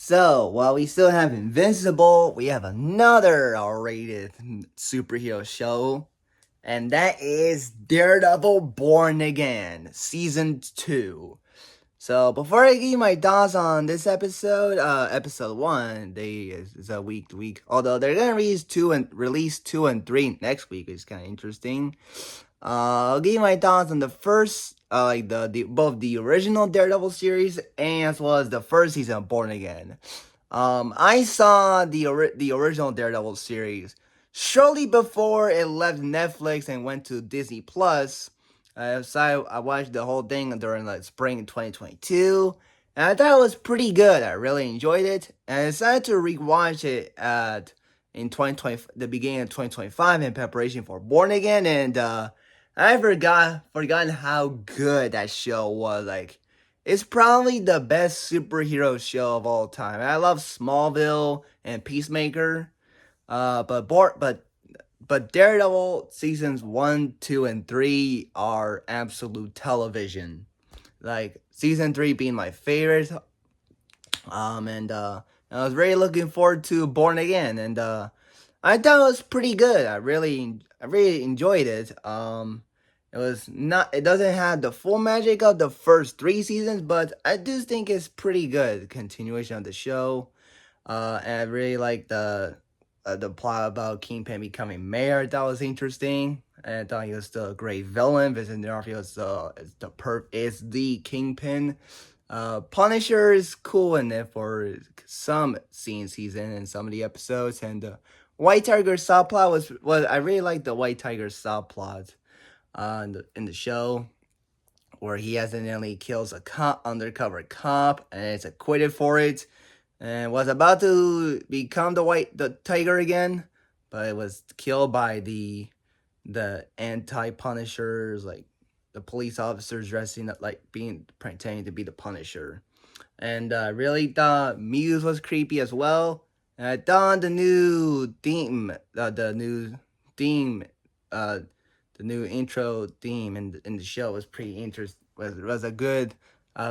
So, while we still have Invincible, we have another R-rated superhero show, and that is Daredevil Born Again, Season 2. So, before I give you my thoughts on this episode, episode 1, is a week to week, although they're gonna release 2 and 3 next week, which is kind of interesting. I'll give you my thoughts on the first, like both the original Daredevil series and as well as the first season of Born Again. I saw the original Daredevil series shortly before it left Netflix and went to Disney Plus. So I watched the whole thing during like spring 2022, and I thought it was pretty good. I really enjoyed it, and I decided to rewatch it at in 2020, the beginning of 2025, in preparation for Born Again, and I forgotten how good that show was. Like, it's probably the best superhero show of all time. I love Smallville and Peacemaker, but Daredevil seasons 1, 2, and 3 are absolute television. Like season 3 being my favorite. And I was really looking forward to Born Again, and I thought it was pretty good. I really enjoyed it. It doesn't have the full magic of the first 3 seasons, but I do think it's pretty good continuation of the show. And I really like the plot about Kingpin becoming mayor. That was interesting. And I thought he was still a great villain. Vincent D'Onofrio is the Kingpin. Punisher is cool in it for some scenes he's in some of the episodes, and White Tiger subplot was I really like the White Tiger subplot in the show, where he accidentally kills a undercover cop and is acquitted for it, and was about to become the tiger again, but it was killed by the anti-Punishers, like the police officers dressing up like pretending to be the Punisher. And I really thought Muse was creepy as well. And I thought the new theme, uh, the new intro theme in the show was pretty interesting. Was a good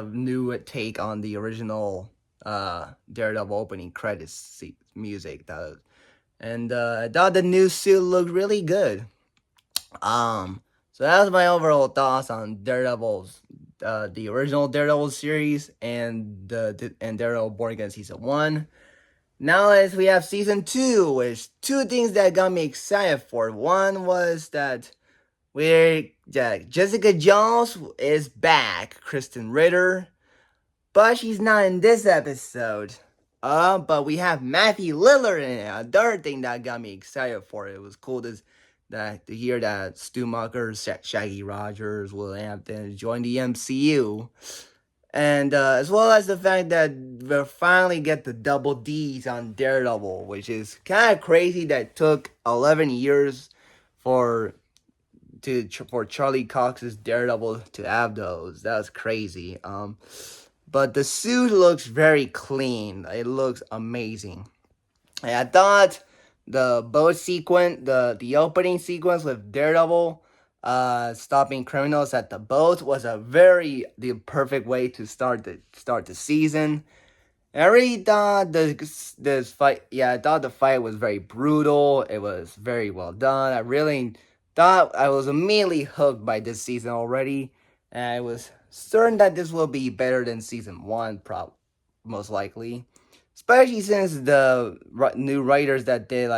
new take on the original Daredevil opening credits music. And I thought the new suit looked really good. So that was my overall thoughts on Daredevil's, the original Daredevil series, and Daredevil Born Again season 1. Now as we have season 2, which two things that got me excited for. One was that Jessica Jones is back, Kristen Ritter, but she's not in this episode. But we have Matthew Lillard in it. Another thing that got me excited for it. It was cool to hear that Stu Macher, Shaggy Rogers, Will Hampton join the MCU. And as well as the fact that we'll finally get the double D's on Daredevil, which is kind of crazy that it took 11 years for Charlie Cox's Daredevil to have those. That's crazy. But the suit looks very clean. It looks amazing. And I thought the boat sequence, the opening sequence with Daredevil stopping criminals at the boat was the perfect way to start the season. And I really thought this fight, I thought the fight was very brutal. It was very well done. I really thought I was immediately hooked by this season already, and I was certain that this will be better than season 1, most likely, especially since the new writers that did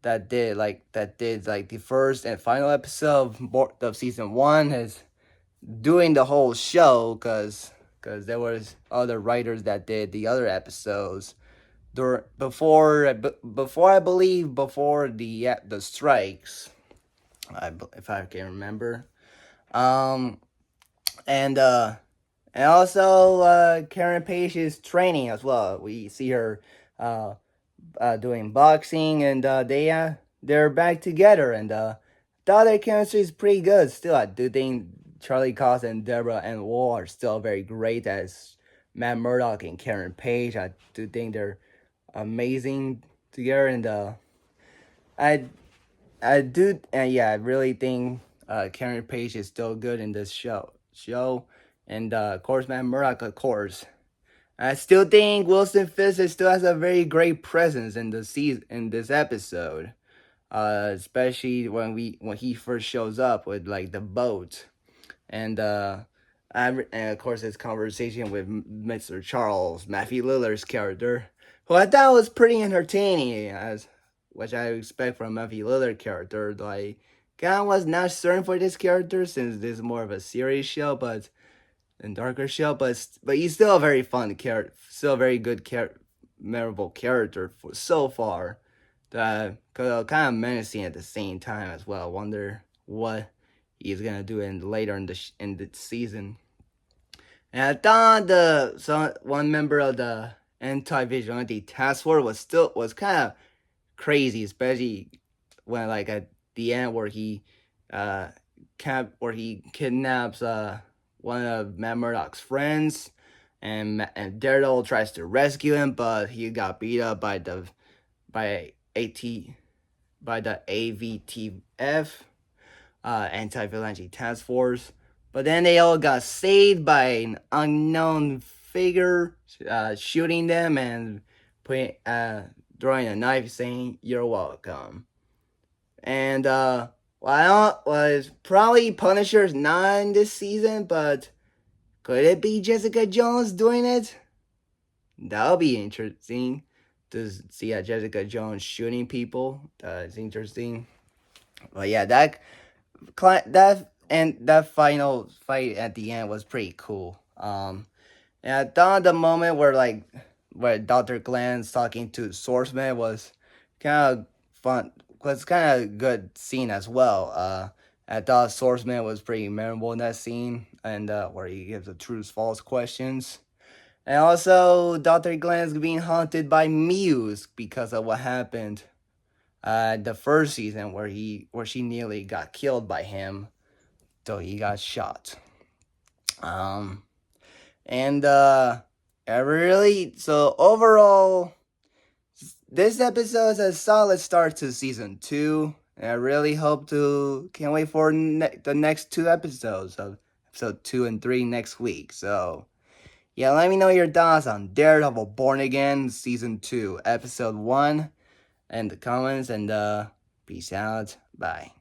the first and final episode of season 1 is doing the whole show, because there was other writers that did the other episodes before the strikes, if I can remember. And also Karen Page is training as well. We see her doing boxing, and they're back together, and the other chemistry is pretty good still. I do think Charlie Cox and Deborah and Wall are still very great as Matt Murdock and Karen Page. I do think they're amazing together, and I really think Karen Page is still good in this show, and of course Matt Murdock, of course. I still think Wilson Fisk still has a very great presence in the season in this episode. Especially when he first shows up with like the boat and and of course his conversation with Mr. Charles, Matthew Lillard's character, who I thought was pretty entertaining, as which I expect from Matthew Lillard character. Like, kind of was not certain for this character since this is more of a serious show, but and darker show, but he's still a very fun character, still a very good memorable character for so far. Kind of menacing at the same time as well. I wonder what he's gonna do later in the season. And I thought one member of the anti-vigilante task force was kind of crazy, especially when like at the end where he kidnaps one of Matt Murdock's friends, and Daredevil tries to rescue him, but he got beat up by by AT by the AVTF, anti-vigilante task force. But then they all got saved by an unknown figure shooting them and throwing a knife, saying "You're welcome." And was probably Punisher's not in this season, but could it be Jessica Jones doing it? That'll be interesting to see Jessica Jones shooting people. That's interesting. But yeah, that final fight at the end was pretty cool. And I thought the moment where Dr. Glenn's talking to Swordsman was kind of fun. Was kind of good scene as well. I thought Swordsman was pretty memorable in that scene, and where he gives the truth false questions. And also, Dr. Glenn's being haunted by Muse because of what happened the first season where she nearly got killed by him, so he got shot. And so overall, this episode is a solid start to season 2. And I really can't wait for the next 2 episodes of episode 2 and 3 next week. So yeah, let me know your thoughts on Daredevil Born Again season 2 episode 1 in the comments, and peace out. Bye.